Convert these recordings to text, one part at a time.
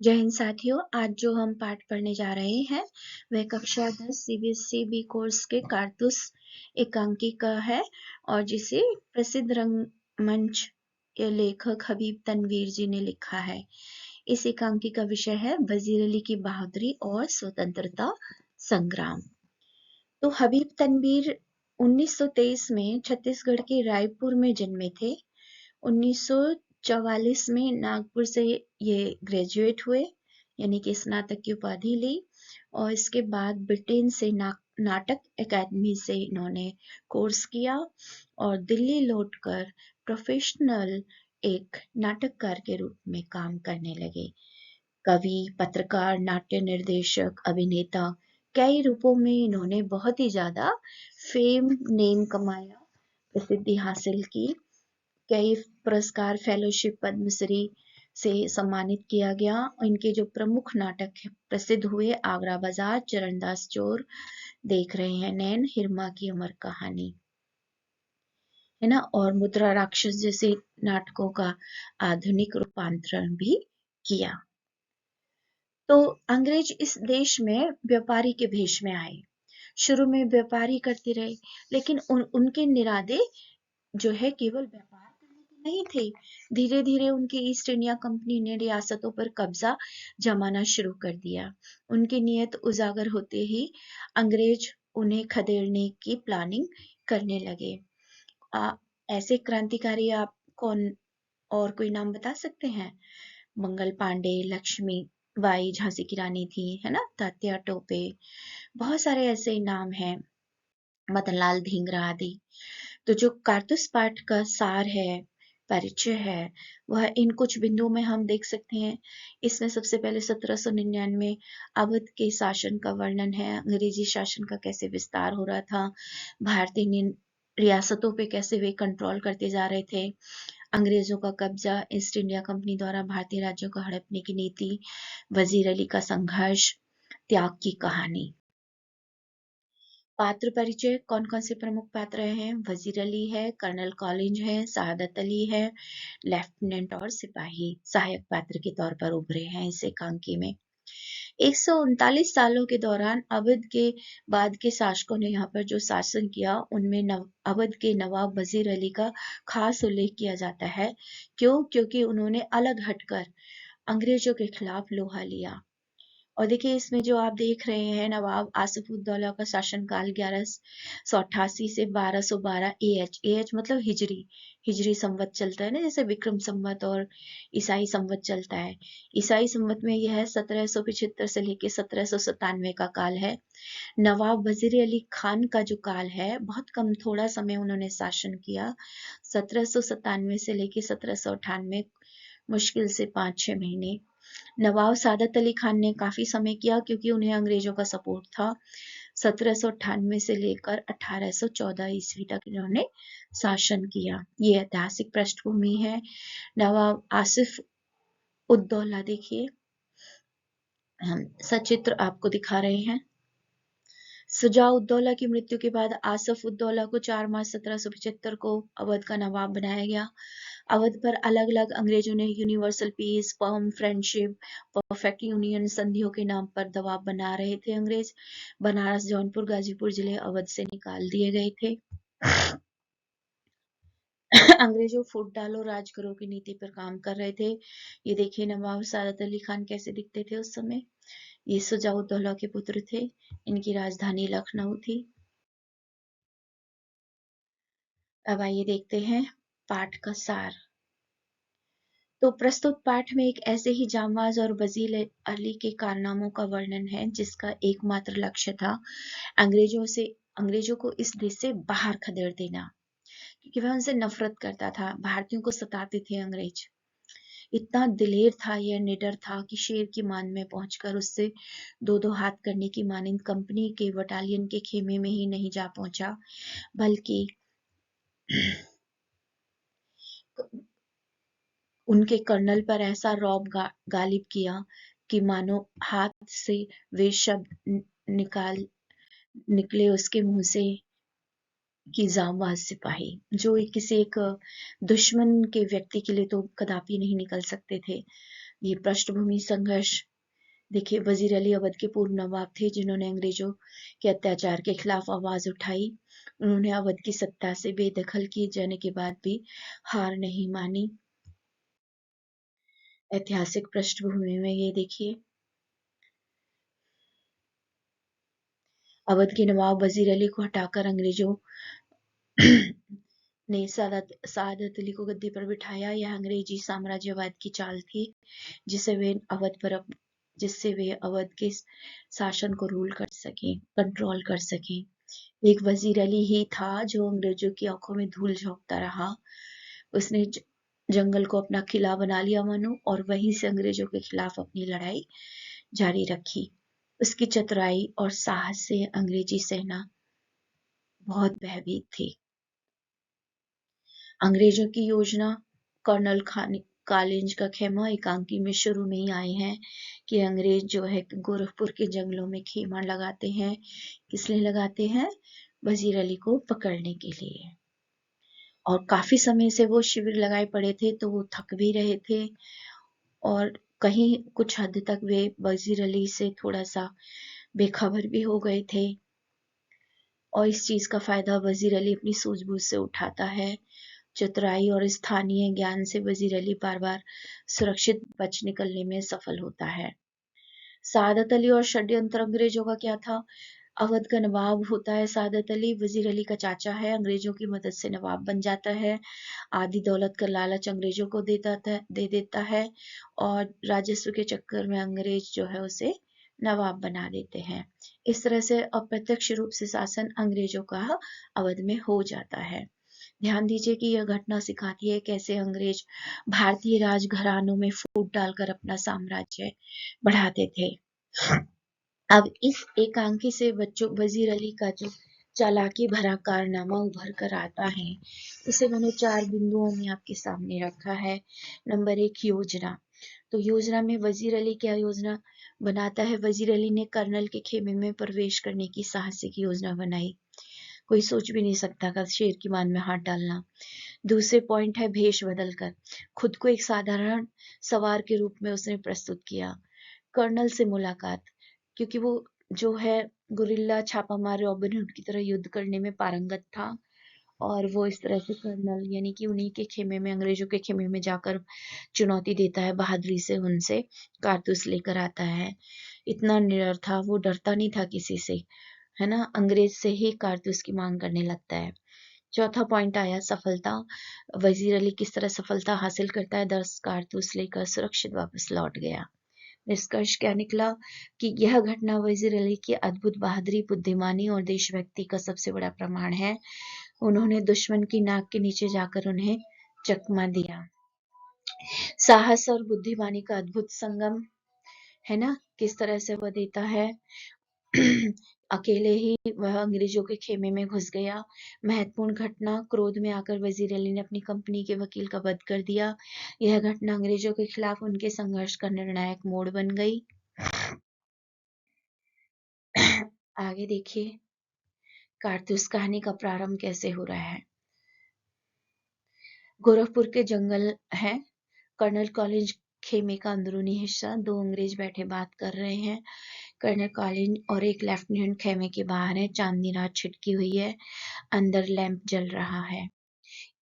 जय हिंद साथियों, आज जो हम पाठ पढ़ने जा रहे हैं वह कक्षा 10 सीबीएसई बी कोर्स के कारतूस एकांकी का है और जिसे प्रसिद्ध रंगमंच के लेखक हबीब तनवीर जी ने लिखा है। इस एकांकी का विषय है वजीर अली की बहादुरी और स्वतंत्रता संग्राम। तो हबीब तनवीर 1923 में छत्तीसगढ़ के रायपुर में जन्मे थे। 1944 में नागपुर से ये ग्रेजुएट हुए, यानी कि स्नातक की उपाधि ली और इसके बाद ब्रिटेन से नाटक एकेडमी से इन्होंने कोर्स किया और दिल्ली लौटकर प्रोफेशनल एक नाटककार के रूप में काम करने लगे। कवि, पत्रकार, नाट्य निर्देशक, अभिनेता, कई रूपों में इन्होंने बहुत ही ज्यादा फेम नेम कमाया, प्रसिद्धि हासिल की। कई पुरस्कार, फेलोशिप, पद्मश्री से सम्मानित किया गया। इनके जो प्रमुख नाटक प्रसिद्ध हुए, आगरा बाजार, चरणदास चोर, देख रहे हैं नैन, हिरमा की अमर कहानी, है ना, और मुद्रा राक्षस जैसे नाटकों का आधुनिक रूपांतरण भी किया। तो अंग्रेज इस देश में व्यापारी के भेष में आए। शुरू में व्यापारी करते रहे, लेकिन उनके निरादे जो है केवल व्यापार करने के नहीं थे। धीरे धीरे उनकी ईस्ट इंडिया कंपनी ने रियासतों पर कब्जा जमाना शुरू कर दिया। उनकी नीयत उजागर होते ही अंग्रेज उन्हें खदेड़ने की प्लानिंग करने लगे। ऐसे क्रांतिकारी आप कौन और कोई नाम बता सकते हैं? मंगल पांडे, लक्ष्मी बाई झांसी की रानी थी, है ना, तात्या टोपे, बहुत सारे ऐसे नाम हैं, मदनलाल धिंगरा आदि। तो जो कारतूस पाठ का सार है, परिचय है, वह इन कुछ बिंदुओं में हम देख सकते हैं। इसमें सबसे पहले 1799 अवध के शासन का वर्णन है, अंग्रेजी शासन का कैसे विस्तार हो रहा था, भारतीय रियासतों पे कैसे वे कंट्रोल करते जा रहे थे, अंग्रेजों का कब्जा, ईस्ट इंडिया कंपनी द्वारा भारतीय राज्यों को हड़पने की नीति, वजीर अली का संघर्ष, त्याग की कहानी। पात्र परिचय, कौन कौन से प्रमुख पात्र हैं? वजीर अली है, कर्नल कॉलिंज है, शहादत अली है, लेफ्टिनेंट और सिपाही सहायक पात्र के तौर पर उभरे हैं इस एकांकी में। 139 सालों के दौरान अवध के बाद के शासकों ने यहाँ पर जो शासन किया, उनमें अवध के नवाब वजीर अली का खास उल्लेख किया जाता है। क्यों? क्योंकि उन्होंने अलग हटकर अंग्रेजों के खिलाफ लोहा लिया। और देखिए इसमें जो आप देख रहे हैं, नवाब आसिफउद्दौला का शासनकाल 1188 से 1212 एएच मतलब हिजरी संवत चलता है ना, जैसे विक्रम संवत और ईसाई संवत चलता है। ईसाई संवत में यह 1775 से लेकर 1797 का काल है। नवाब वजीर अली खान का जो काल है, बहुत कम, थोड़ा समय उन्होंने शासन किया, 1797 से लेकर 1798, मुश्किल से 5-6 महीने। नवाब सादत अली खान ने काफी समय किया क्योंकि उन्हें अंग्रेजों का सपोर्ट था। 1798 से लेकर 1814 ईस्वी तक इन्होंने शासन किया। ये ऐतिहासिक पृष्ठभूमि है। नवाब आसिफ उद्दौला, देखिए हम सचित्र आपको दिखा रहे हैं। शुजा-उद-दौला की मृत्यु के बाद आसिफ-उद-दौला को 4 मार्च 1775 को अवध का नवाब बनाया गया। अवध पर अलग अलग अंग्रेजों ने universal peace, firm friendship, perfect union संधियों के नाम पर दबाव बना रहे थे। अंग्रेज बनारस, जौनपुर, गाजीपुर जिले अवध से निकाल दिए गए थे। अंग्रेजों फूट डालो राज करो की नीति पर काम कर रहे थे। ये देखिए नवाब सादत अली खान कैसे दिखते थे उस समय। ये शुजा-उद-दौला के पुत्र थे, इनकी राजधानी लखनऊ थी। अब आइए देखते हैं पाठ का सार। तो प्रस्तुत पाठ में एक ऐसे ही जांबाज और वजीर अली के कारनामों का वर्णन है जिसका एकमात्र लक्ष्य था अंग्रेजों को इस देश से बाहर खदेड़ देना, क्योंकि वह उनसे नफरत करता था। भारतीयों को सताते थे अंग्रेज। इतना दिलेर था, यह निडर था कि शेर की मान में पहुंचकर उससे दो दो हाथ करने की मानिंद कंपनी के बटालियन के खेमे में ही नहीं जा पहुंचा, बल्कि उनके कर्नल पर ऐसा रौब गालिब किया कि मानो हाथ से वे शब्द निकले उसके मुंह से कि जांबाज सिपाही, जो किसी एक दुश्मन के व्यक्ति के लिए तो कदापि नहीं निकल सकते थे। ये पृष्ठभूमि संघर्ष देखिए, वजीर अली अवध के पूर्व नवाब थे जिन्होंने अंग्रेजों के अत्याचार के खिलाफ आवाज उठाई। उन्होंने अवध की सत्ता से बेदखल किए जाने के बाद भी हार नहीं मानी। ऐतिहासिक पृष्ठभूमि में ये देखिए, अवध के नवाब वजीर अली को हटाकर अंग्रेजों ने सादत अली को गद्दी पर बिठाया। यह अंग्रेजी साम्राज्यवाद की चाल थी जिससे वे अवध के शासन को कंट्रोल कर सके। एक वजीर अली ही था जो अंग्रेजों की आंखों में धूल झोंकता रहा। उसने जंगल को अपना किला बना लिया मानो, और वहीं से अंग्रेजों के खिलाफ अपनी लड़ाई जारी रखी। उसकी चतुराई और साहस से अंग्रेजी सेना बहुत भयभीत थी। अंग्रेजों की योजना कर्नल कालिंज का खेमा एकांकी में शुरू में ही आए हैं कि अंग्रेज जो है गोरखपुर के जंगलों में खेमा लगाते हैं। किस लिए लगाते हैं? वजीर अली को पकड़ने के लिए। और काफी समय से वो शिविर लगाए पड़े थे, तो वो थक भी रहे थे और कहीं कुछ हद तक वे वजीर अली से थोड़ा सा बेखबर भी हो गए थे। और इस चीज का फायदा वजीर अली अपनी सूझबूझ से उठाता है। चतुराई और स्थानीय ज्ञान से वजीर अली बार बार सुरक्षित बच निकलने में सफल होता है। सादत अली और षड्यंत्र अंग्रेजों का क्या था? अवध का नवाब होता है सादत अली, वजीर अली का चाचा है, अंग्रेजों की मदद से नवाब बन जाता है। आधी दौलत का लालच अंग्रेजों को दे देता है और राजस्व के चक्कर में अंग्रेज जो है उसे नवाब बना देते हैं। इस तरह से अप्रत्यक्ष रूप से शासन अंग्रेजों का अवध में हो जाता है। ध्यान दीजिए कि यह घटना सिखाती है कैसे अंग्रेज भारतीय राजघरानों में फूट डालकर अपना साम्राज्य बढ़ाते थे। अब इस एकांकी से बच्चों वजीर अली का जो चालाकी भरा कारनामा उभर कर आता है, इसे मैंने 4 बिंदुओं में आपके सामने रखा है। नंबर 1, योजना। तो योजना में वजीर अली क्या योजना बनाता है? वजीर अली ने कर्नल के खेमे में प्रवेश करने की साहसिक योजना बनाई। कोई सोच भी नहीं सकता था शेर की मान में हाथ डालना। दूसरे पॉइंट है भेष बदलकर खुद को एक साधारण सवार के रूप में उसने प्रस्तुत किया। कर्नल से मुलाकात, क्योंकि वो जो है गुरिल्ला छापामार रॉबिन हुड की तरह युद्ध करने में पारंगत था, और वो इस तरह से कर्नल यानी कि उन्हीं के खेमे में, अंग्रेजों के खेमे में जाकर चुनौती देता है, बहादुरी से उनसे कारतूस लेकर आता है। इतना निडर था वो, डरता नहीं था किसी से, है ना, अंग्रेज से ही कारतूस की मांग करने लगता है। चौथा पॉइंट आया सफलता। वजीर अली किस तरह सफलता हासिल करता है? 10 कारतूस लेकर सुरक्षित वापस लौट गया। निष्कर्ष क्या निकला कि यह घटना वजीर अली की अद्भुत बहादुरी, बुद्धिमानी और देशभक्ति का सबसे बड़ा प्रमाण है। उन्होंने दुश्मन की नाक के नीचे जाकर उन्हें चकमा दिया। साहस और बुद्धिमानी का अद्भुत संगम, है ना, किस तरह से वह देता है। अकेले ही वह अंग्रेजों के खेमे में घुस गया। महत्वपूर्ण घटना, क्रोध में आकर वजीर अली ने अपनी कंपनी के वकील का वध कर दिया। यह घटना अंग्रेजों के खिलाफ उनके संघर्ष का निर्णायक मोड़ बन गई। आगे देखिए कारतूस कहानी का प्रारंभ कैसे हो रहा है। गोरखपुर के जंगल है, कर्नल कॉलेज खेमे का अंदरूनी हिस्सा, 2 अंग्रेज बैठे बात कर रहे हैं। कर्नल कॉलेज और एक लेफ्टिनेंट खेमे के बाहर है। चांदनी रात छिटकी हुई है, अंदर लैंप जल रहा है।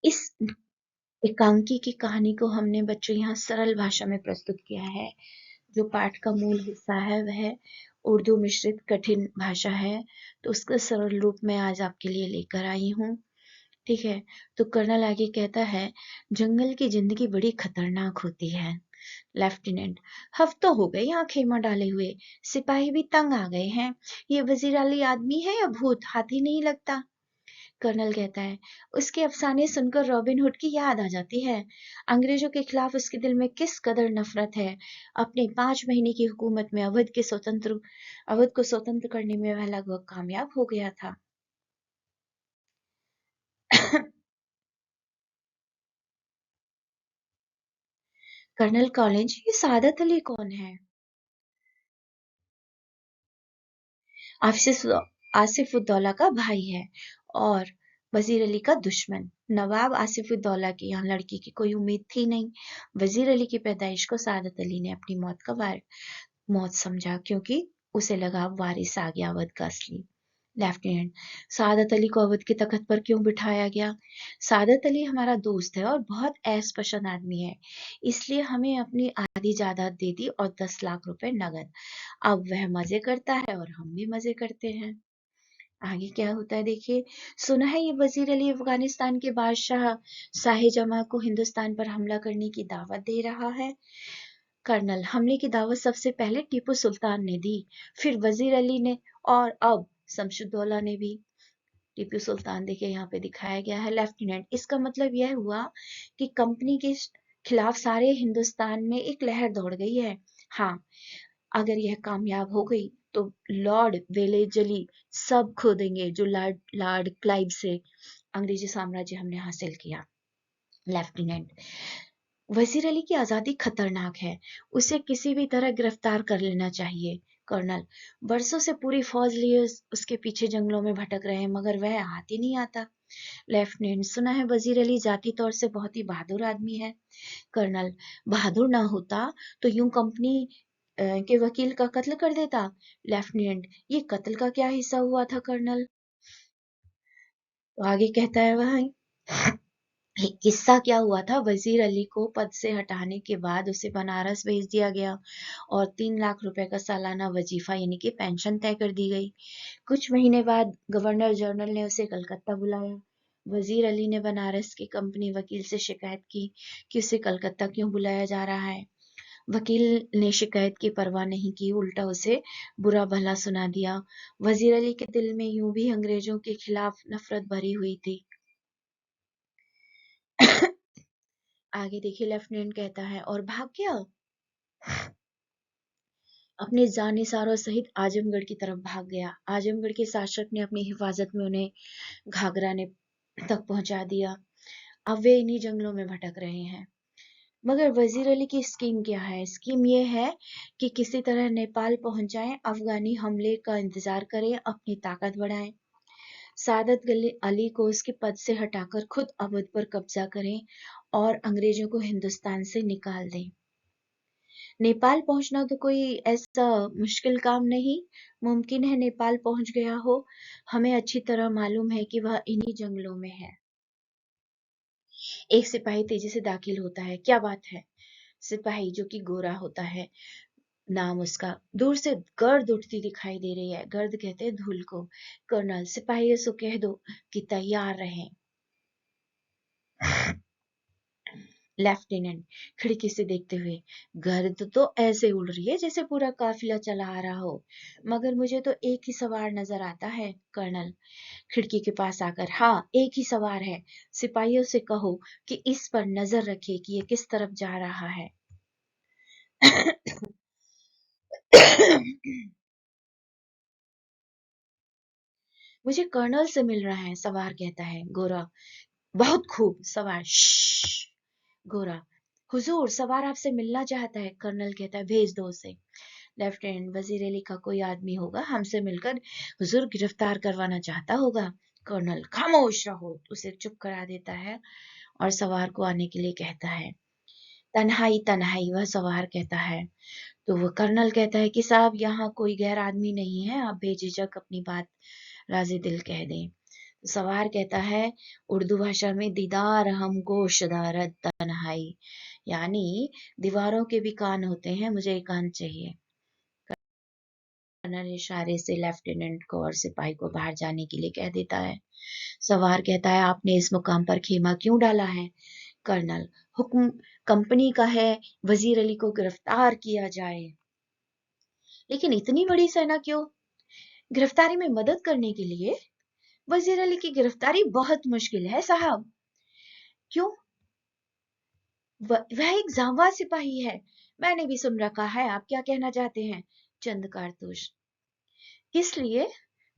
इस एकांकी की कहानी को हमने बच्चों यहाँ सरल भाषा में प्रस्तुत किया है। जो पाठ का मूल हिस्सा है वह उर्दू मिश्रित कठिन भाषा है, तो उसका सरल रूप में आज आपके लिए लेकर आई हूँ। ठीक है, तो कर्नल आगे कहता है, जंगल की जिंदगी बड़ी खतरनाक होती है लेफ्टिनेंट। हफ्तों हो गए यहाँ खेमा डाले हुए, सिपाही भी तंग आ गए हैं। ये वजीर अली आदमी है या भूत, हाथ ही नहीं लगता। कर्नल कहता है, उसके अफसाने सुनकर रॉबिन हुड की याद आ जाती है। अंग्रेजों के खिलाफ उसके दिल में किस कदर नफरत है। अपने 5 महीने की हुकूमत में अवध को स्वतंत्र करने में वह लगभग कामयाब हो गया था। कर्नल कॉलेज, ये सादत अली कौन है? आसिफ आसिफ उद्दौला का भाई है, और वजीर अली का दुश्मन। नवाब आसिफुद्दौला की यहाँ लड़की की कोई उम्मीद थी नहीं। वजीर अली की पैदाइश को सादत अली ने अपनी मौत समझा, क्योंकि उसे लगा वारिस आ गया अवध का असली। लेफ्टिनेंट, सादत अली को अवध के तख्त पर क्यों बिठाया गया? सादत अली हमारा दोस्त है और बहुत ऐश पसंद आदमी है, इसलिए हमें अपनी आधी जायदाद दे दी और 10 लाख रुपए नगद। अब वह मजे करता है और हम भी मजे करते हैं। आगे क्या होता है देखिए। सुना है ये वजीर अली अफगानिस्तान के बादशाह शाह जमा को हिंदुस्तान पर हमला करने की दावत दे रहा है। कर्नल, हमले की दावत सबसे पहले टीपू सुल्तान ने दी, फिर वजीर अली ने, और अब शमशुद्दौला ने भी। टीपू सुल्तान देखिए यहाँ पे दिखाया गया है। लेफ्टिनेंट, इसका मतलब यह हुआ कि कंपनी के खिलाफ सारे हिंदुस्तान में एक लहर दौड़ गई है। हाँ, अगर यह कामयाब हो गई तो लॉर्ड वेलेजली सब खो देंगे जो लॉर्ड क्लाइव से अंग्रेजी साम्राज्य हमने हासिल किया। लेफ्टिनेंट, वजीर अली की आजादी खतरनाक है, उसे किसी भी तरह गिरफ्तार कर लेना चाहिए। कर्नल, बरसों से पूरी फौज लिए उसके पीछे जंगलों में भटक रहे हैं, मगर वह हाथ ही नहीं आता। लेफ्टिनेंट, सुना है वजीर अली जाती तौर से बहुत ही बहादुर आदमी है। कर्नल, बहादुर ना होता तो यूं कंपनी के वकील का कत्ल कर देता। लेफ्टिनेंट, ये कत्ल का क्या हिस्सा हुआ था कर्नल? तो आगे कहता है वह, किस्सा क्या हुआ था, वजीर अली को पद से हटाने के बाद उसे बनारस भेज दिया गया और 3 लाख रुपए का सालाना वजीफा यानी कि पेंशन तय कर दी गई। कुछ महीने बाद गवर्नर जनरल ने उसे कलकत्ता बुलाया। वजीर अली ने बनारस के कंपनी वकील से शिकायत की कि उसे कलकत्ता क्यों बुलाया जा रहा है। वकील ने शिकायत की परवाह नहीं की, उल्टा उसे बुरा भला सुना दिया। वजीर अली के दिल में यूं भी अंग्रेजों के खिलाफ नफरत भरी हुई थी। आगे देखिए, लेफ्टिनेंट कहता है, और भाग गया, अपने जानिसारों सहित आजमगढ़ की तरफ भाग गया। आजमगढ़ के शासक ने अपनी हिफाजत में उन्हें घाघरा ने तक पहुंचा दिया। अब वे इन्हीं जंगलों में भटक रहे हैं। मगर वजीर अली की स्कीम क्या है? स्कीम ये है कि किसी तरह नेपाल पहुंच जाएं, अफगानी हमले का इंतजार करें, अपनी ताकत बढ़ाएं। सादत अली को उसके पद से हटाकर खुद अवध पर कब्जा करें और अंग्रेजों को हिंदुस्तान से निकाल दें। नेपाल पहुंचना तो कोई ऐसा मुश्किल काम नहीं, मुमकिन है नेपाल पहुंच गया हो। हमें अच्छी तरह मालूम है कि वह इन्हीं जंगलों में है। एक सिपाही तेजी से दाखिल होता है। क्या बात है? सिपाही, जो कि गोरा होता है, नाम उसका, दूर से गर्द उठती दिखाई दे रही है। गर्द कहते हैं धूल को। कर्नल, सिपाही से कह दो कि तैयार रहें। लेफ्टिनेंट खिड़की से देखते हुए, गर्द तो ऐसे उड़ रही है जैसे पूरा काफिला चला आ रहा हो, मगर मुझे तो एक ही सवार नजर आता है। कर्नल खिड़की के पास आकर, हाँ, एक ही सवार है। सिपाहियों से कहो कि इस पर नजर रखे कि ये किस तरफ जा रहा है। मुझे कर्नल से मिल रहा है, सवार कहता है। गोरा, बहुत खूब। सवार, श्श। गोरा, हुजूर, सवार आपसे मिलना चाहता है। कर्नल कहता है, भेज दो उसे। लेफ्टिनेंट, वजीर अली का कोई आदमी होगा, हमसे मिलकर हुजूर गिरफ्तार करवाना चाहता होगा। कर्नल, खामोश रहो, उसे चुप करा देता है और सवार को आने के लिए कहता है। तन्हाई तन्हाई, वह सवार कहता है। तो वो कर्नल कहता है कि साहब, यहाँ कोई गैर आदमी नहीं है, आप बेझिझक अपनी बात राजी दिल कह दें। तो सवार कहता है उर्दू भाषा में, दीदार हम गोश दारद तन्हाई, यानी दीवारों के भी कान होते हैं, मुझे कान चाहिए। कर्नल इशारे से लेफ्टिनेंट को और सिपाही को बाहर जाने के लिए कह देता है। सवार कहता है, आपने इस मुकाम पर खेमा क्यों डाला है? कर्नल, हुक्म कंपनी का है, वजीर अली को गिरफ्तार किया जाए। लेकिन इतनी बड़ी सेना क्यों? गिरफ्तारी में मदद करने के लिए। वजीर अली की गिरफ्तारी बहुत मुश्किल है साहब। क्यों? वह एक जांबाज सिपाही है, मैंने भी सुन रखा है। आप क्या कहना चाहते हैं? चंद कारतूस। किस लिए?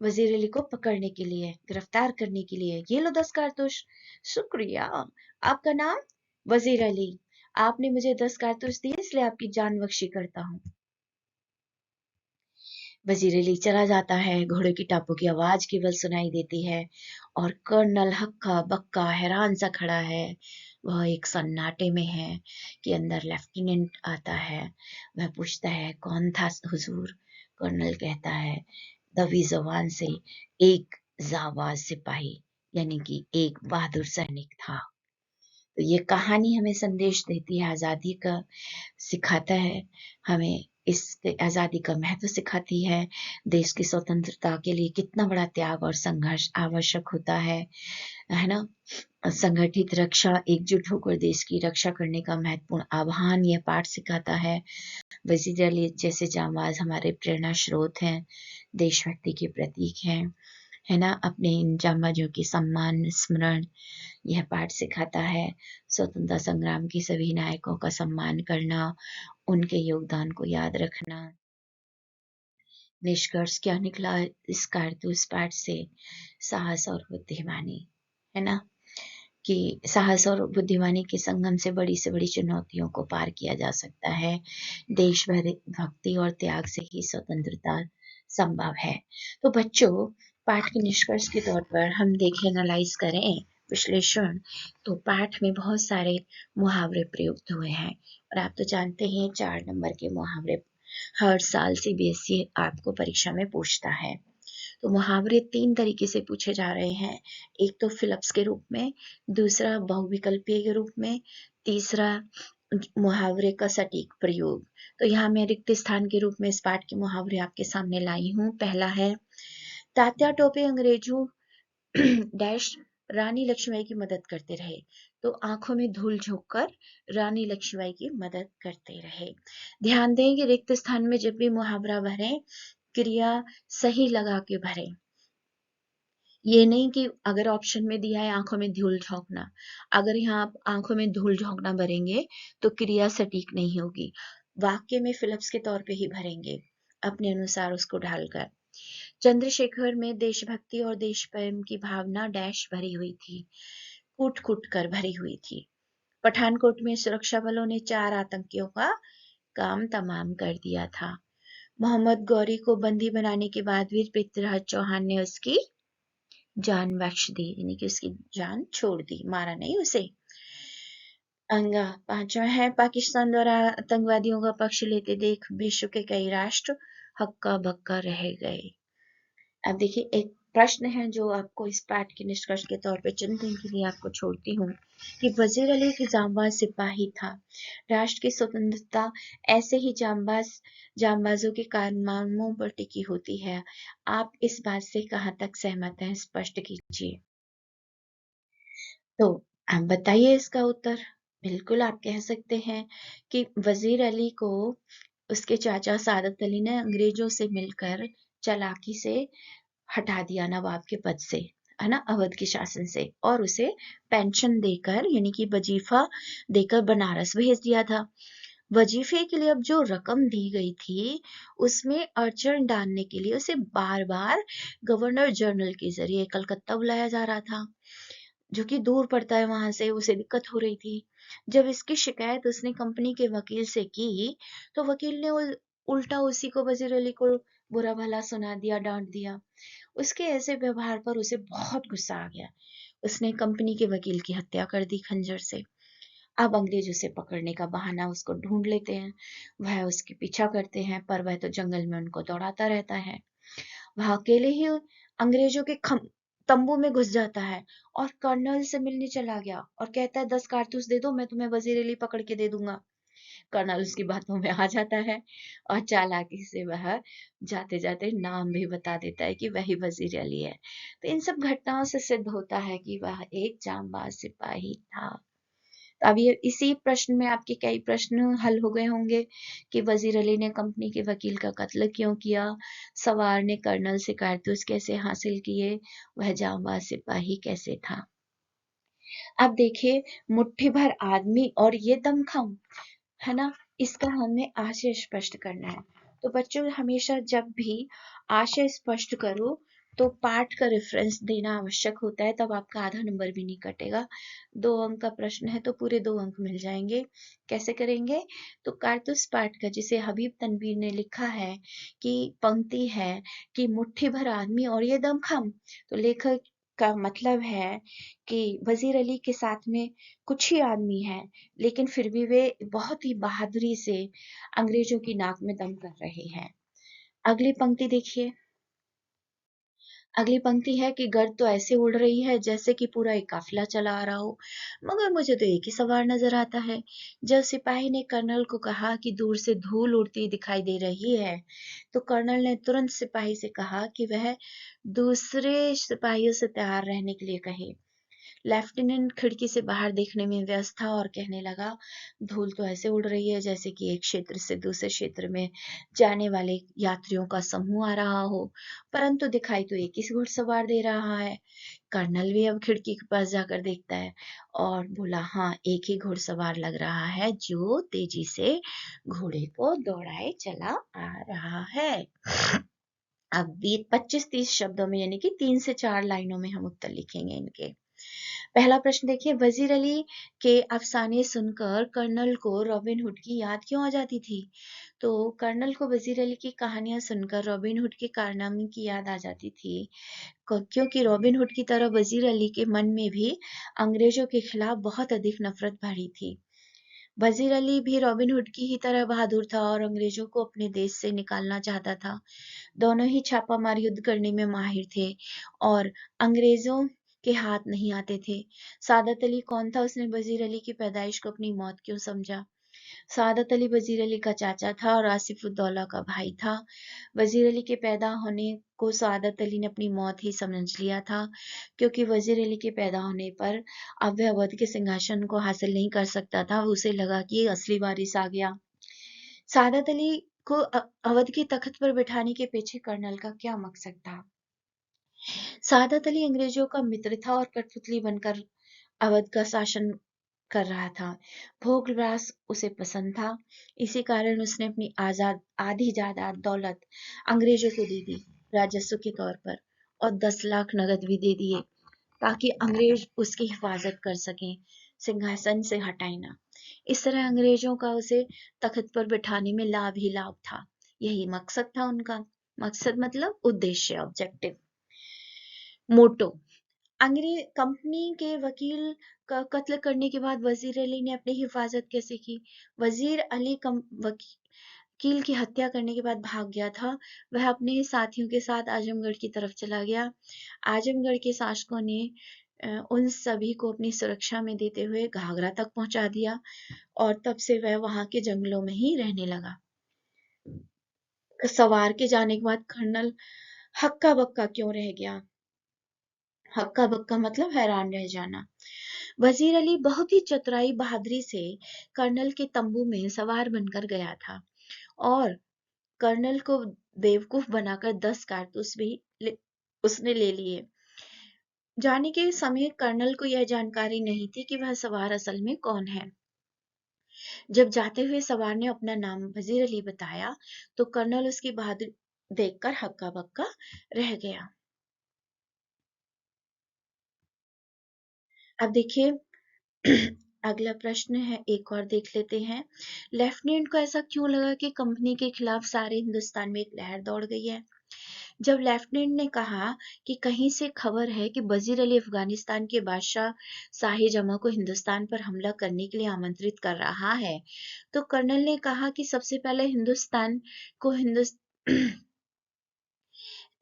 वजीर अली को पकड़ने के लिए, गिरफ्तार करने के लिए। ये लो 10 कारतूस। शुक्रिया। आपका नाम? वजीर अली। आपने मुझे 10 कारतूस दिए, इसलिए आपकी जान बख्शी करता हूँ। वजीर अली चला जाता है, घोड़े की टापों की आवाज केवल सुनाई देती है और कर्नल हक्का बक्का हैरान सा खड़ा है। वह एक सन्नाटे में है कि अंदर लेफ्टिनेंट आता है। वह पूछता है, कौन था हुजूर? कर्नल कहता है, दबी जबान से, एक जाबाज सिपाही, यानी कि एक बहादुर सैनिक था। तो ये कहानी हमें संदेश देती है, आजादी का सिखाता है हमें, इस आजादी का महत्व सिखाती है। देश की स्वतंत्रता के लिए कितना बड़ा त्याग और संघर्ष आवश्यक होता है ना। संगठित रक्षा, एकजुट होकर देश की रक्षा करने का महत्वपूर्ण आह्वान यह पाठ सिखाता है। वजीर अली जैसे जांबाज हमारे प्रेरणा स्रोत हैं, देशभक्ति के प्रतीक हैं, है ना। अपने इन जांबाजों की सम्मान स्मरण यह पाठ सिखाता है। स्वतंत्रता संग्राम के सभी नायकों का सम्मान करना, उनके योगदान को याद रखना। निष्कर्ष क्या निकला इस कारतूस पाठ से? साहस और बुद्धिमानी, है ना, कि साहस और बुद्धिमानी के संगम से बड़ी चुनौतियों को पार किया जा सकता है। देशभक्ति और त्याग से ही स्वतंत्रता संभव है। तो बच्चों, पाठ के निष्कर्ष के तौर पर हम देखें, एनालाइज करें, विश्लेषण, तो पाठ में बहुत सारे मुहावरे प्रयुक्त हुए हैं और आप तो जानते हैं 4 नंबर के मुहावरे हर साल सीबीएसई आपको परीक्षा में पूछता है। तो मुहावरे 3 तरीके से पूछे जा रहे हैं। एक तो फिलअप्स के रूप में, दूसरा बहुविकल्पीय के रूप में, तीसरा मुहावरे का सटीक प्रयोग। तो यहाँ मैं रिक्त स्थान के रूप में इस पाठ के मुहावरे आपके सामने लाई हूँ। पहला है, तात्या टोपे अंग्रेजों डैश रानी लक्ष्मीबाई की मदद करते रहे। तो आंखों में धूल झोंक कर रानी लक्ष्मीबाई की मदद करते रहे। ध्यान दें कि रिक्त स्थान में जब भी मुहावरा भरें, क्रिया सही लगा के भरें। ये नहीं कि अगर ऑप्शन में दिया है आंखों में धूल झोंकना, अगर यहाँ आप आंखों में धूल झोंकना भरेंगे तो क्रिया सटीक नहीं होगी। वाक्य में फिलअप्स के तौर पे ही भरेंगे, अपने अनुसार उसको ढालकर। चंद्रशेखर में देशभक्ति और देश प्रेम की भावना डैश भरी हुई थी, कूट कूट कर भरी हुई थी। पठानकोट में सुरक्षा बलों ने 4 आतंकियों का काम तमाम कर दिया था। मोहम्मद गौरी को बंदी बनाने के बाद भी पृथ्वीराज चौहान ने उसकी जान बख्श दी, यानी कि उसकी जान छोड़ दी, मारा नहीं उसे। अंगा 5वां है, पाकिस्तान द्वारा आतंकवादियों का पक्ष लेते देख विश्व के कई राष्ट्र हक्का बक्का रह गए। अब देखिए, एक प्रश्न है जो आपको इस पाठ के निष्कर्ष के तौर पर चिंतन के लिए आपको छोड़ती हूँ कि वजीर अली की जांबाज सिपाही था। राष्ट्र की स्वतंत्रता ऐसे ही जांबाजों के कारनामों पर टिकी होती है। आप इस बात से कहाँ तक सहमत हैं, स्पष्ट कीजिए। तो आप बताइए इसका उत्तर। बिल्कुल आप कह सकते हैं कि वजीर अली को उसके चाचा सादत अली ने अंग्रेजों से मिलकर चालाकी से हटा दिया नवाब के पद से, है ना, अवध के शासन से, और उसे पेंशन देकर, यानी कि वजीफा देकर बनारस भेज दिया था। वजीफे के लिए अब जो रकम दी गई थी उसमें अड़चन डालने के लिए उसे बार बार गवर्नर जनरल के जरिए कलकत्ता बुलाया जा रहा था, जो कि दूर पड़ता है वहां से, उसे दिक्कत हो रही थी। जब इसकी शिकायत उसने कंपनी के वकील से की तो वकील ने उल्टा उसी को, वजीर अली को, बुरा भला सुना दिया, डांट दिया। उसके ऐसे व्यवहार पर उसे बहुत गुस्सा आ गया। उसने कंपनी के वकील की हत्या कर दी खंजर से। अब अंग्रेज उसे पकड़ने का बहाना उसको ढूंढ लेते हैं, वह उसके पीछा करते हैं, पर वह तो जंगल में उनको दौड़ाता रहता है। वह अकेले ही अंग्रेजों के तंबू में घुस जाता है और कर्नल से मिलने चला गया और कहता है 10 कारतूस दे दो, मैं तुम्हें वजीर अली पकड़ के दे दूंगा। कर्नल उसकी बातों में आ जाता है और चालाकी से वह जाते जाते नाम भी बता देता है कि वही वजीर अली है। तो इन सब घटनाओं से सिद्ध होता है कि वह एक जांबाज सिपाही था। तो अब ये इसी प्रश्न में आपके कई प्रश्न हल हो गए होंगे कि वजीर अली ने कंपनी के वकील का कत्ल क्यों किया, सवार ने कर्नल से कारतूस कैसे हासिल किए, वह जांबाज सिपाही कैसे था। अब देखिए, मुट्ठी भर आदमी और ये दमखम, है ना, इसका हमें आशय स्पष्ट करना है। तो बच्चों, हमेशा जब भी आशय स्पष्ट करो तो पाठ का रेफरेंस देना आवश्यक होता है, तब आपका आधा नंबर भी नहीं कटेगा। 2 अंक का प्रश्न है तो पूरे 2 अंक मिल जाएंगे। कैसे करेंगे? तो कारतूस पाठ का, जिसे हबीब तनवीर ने लिखा है, कि पंक्ति है कि मुट्ठी भर आदमी और ये दमखम, तो लेखक का मतलब है कि वजीर अली के साथ में कुछ ही आदमी हैं, लेकिन फिर भी वे बहुत ही बहादुरी से अंग्रेजों की नाक में दम कर रहे हैं। अगली पंक्ति देखिए। अगली पंक्ति है कि गर्द तो ऐसे उड़ रही है जैसे कि पूरा एक काफिला चला आ रहा हो, मगर मुझे तो एक ही सवार नजर आता है। जब सिपाही ने कर्नल को कहा कि दूर से धूल उड़ती दिखाई दे रही है, तो कर्नल ने तुरंत सिपाही से कहा कि वह दूसरे सिपाहियों से तैयार रहने के लिए कहे। लेफ्टिनेंट खिड़की से बाहर देखने में व्यस्त था और कहने लगा, धूल तो ऐसे उड़ रही है जैसे कि एक क्षेत्र से दूसरे क्षेत्र में जाने वाले यात्रियों का समूह आ रहा हो, परंतु दिखाई तो एक ही घुड़सवार दे रहा है। कर्नल भी अब खिड़की के पास जाकर देखता है और बोला, हाँ, एक ही घुड़सवार लग रहा है जो तेजी से घोड़े को दौड़ाए चला आ रहा है। अब 25-30 शब्दों में, यानी कि 3 से 4 लाइनों में हम उत्तर लिखेंगे इनके। पहला प्रश्न देखिए, वजीर अली के अफसाने सुनकर कर्नल को रॉबिन हुड की याद क्यों आ जाती थी? तो कर्नल को वजीर अली की कहानियां सुनकर रॉबिन हुड के कारनामे की याद आ जाती थी, क्योंकि रॉबिन हुड की तरह वजीर अली के मन में भी अंग्रेजों के खिलाफ बहुत अधिक नफरत भरी थी। वजीर अली भी रॉबिन हुड की ही तरह बहादुर था और अंग्रेजों को अपने देश से निकालना चाहता था। दोनों ही छापामार युद्ध करने में माहिर थे और अंग्रेजों के हाथ नहीं आते थे। सादत अली कौन था? उसने वजीर अली की पैदाइश को अपनी मौत क्यों समझा? सादत अली वजीर अली का चाचा था और आसिफुद्दौला का भाई था। वजीर अली के पैदा होने को सादत अली ने अपनी मौत ही समझ लिया था, क्योंकि वजीर अली के पैदा होने पर अब वह अवध के सिंहासन को हासिल नहीं कर सकता था। उसे लगा कि असली वारिस आ गया। सादत अली को अवध के तख्त पर बिठाने के पीछे कर्नल का क्या मकसद था? सादत अली अंग्रेजों का मित्र था और कठपुतली बनकर अवध का शासन कर रहा था। भोग विलास उसे पसंद था, इसी कारण उसने अपनी आजाद आधी जायदाद दौलत अंग्रेजों को दे दी राजस्व के तौर पर, और 10 लाख नगद भी दे दिए, ताकि अंग्रेज उसकी हिफाजत कर सकें, सिंहासन से हटाए ना। इस तरह अंग्रेजों का उसे तख्त पर बिठाने में लाभ ही लाभ था। यही मकसद था उनका। मकसद मतलब उद्देश्य, ऑब्जेक्टिव। मोटो। अंग्रेज कंपनी के वकील का कत्ल करने के बाद वजीर अली ने अपनी हिफाजत कैसे की? वजीर अली वकील की हत्या करने के बाद भाग गया था। वह अपने साथियों के साथ आजमगढ़ की तरफ चला गया। आजमगढ़ के शासकों ने उन सभी को अपनी सुरक्षा में देते हुए घाघरा तक पहुंचा दिया और तब से वह वहां के जंगलों में ही रहने लगा। सवार के जाने के बाद कर्नल हक्का बक्का क्यों रह गया? हक्का बक्का मतलब हैरान रह जाना। वजीर अली बहुत ही चतुराई बहादुरी से कर्नल के तंबू में सवार बनकर गया था और कर्नल को बेवकूफ बनाकर 10 कारतूस भी उसने ले लिए। जाने के समय कर्नल को यह जानकारी नहीं थी कि वह सवार असल में कौन है। जब जाते हुए सवार ने अपना नाम वजीर अली बताया, तो कर्नल उसकी बहादुरी देखकर हक्का बक्का रह गया। अब देखिए, अगला प्रश्न है, एक और देख लेते हैं। लेफ्टिनेंट को ऐसा क्यों लगा कि कंपनी के खिलाफ सारे हिंदुस्तान में एक लहर दौड़ गई है? जब लेफ्टिनेंट ने कहा कि कहीं से खबर है कि वजीर अली अफगानिस्तान के बादशाह शाही जमा को हिंदुस्तान पर हमला करने के लिए आमंत्रित कर रहा है, तो कर्नल ने कहा कि सबसे पहले हिंदुस्तान को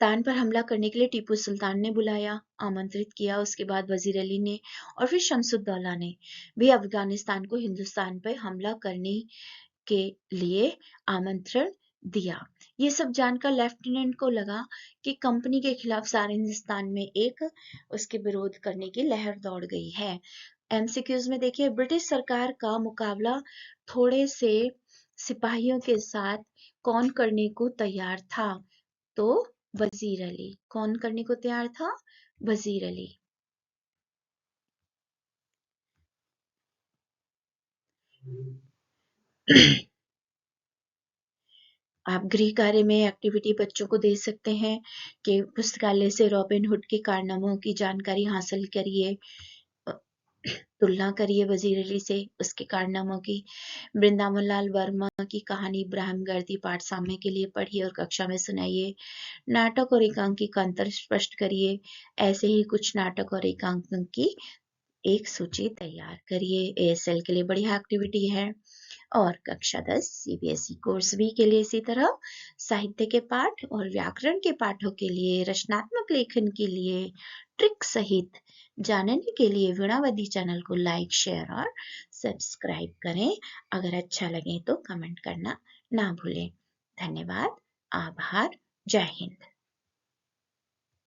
तान पर हमला करने के लिए टीपू सुल्तान ने बुलाया, आमंत्रित किया। उसके बाद वजीर अली ने और फिर शमसुद्दौला ने भी अफगानिस्तान को हिंदुस्तान पर हमला करने के लिए आमंत्रण दिया। ये सब जानकर लेफ्टिनेंट को लगा कि कंपनी के खिलाफ सारे हिंदुस्तान में एक उसके विरोध करने की लहर दौड़ गई है। एमसीक्यूज में देखिए, ब्रिटिश सरकार का मुकाबला थोड़े से सिपाहियों के साथ कौन करने को तैयार था? तो वजीर अली। कौन करने को तैयार था? वजीर अली। आप गृह कार्य में एक्टिविटी बच्चों को दे सकते हैं कि पुस्तकालय से रॉबिन हुड के कारनामों की जानकारी हासिल करिए, तुलना करिए वजीर अली से उसके कारनामों की। वृंदावन लाल वर्मा की कहानी ब्राह्मगर्दी पाठ सामने के लिए पढ़िए और कक्षा में सुनाइए। नाटक और एकांकी का अंतर स्पष्ट करिए। ऐसे ही कुछ नाटक और एकांकन की एक सूची तैयार करिए। एएसएल के लिए बढ़िया एक्टिविटी है। और कक्षा 10 सीबीएसई कोर्स बी के लिए इसी तरह साहित्य के पाठ और व्याकरण के पाठों के लिए, रचनात्मक लेखन के लिए ट्रिक सहित जानने के लिए वीणावदी चैनल को लाइक, शेयर और सब्सक्राइब करें। अगर अच्छा लगे तो कमेंट करना ना भूलें। धन्यवाद, आभार, जय हिंद।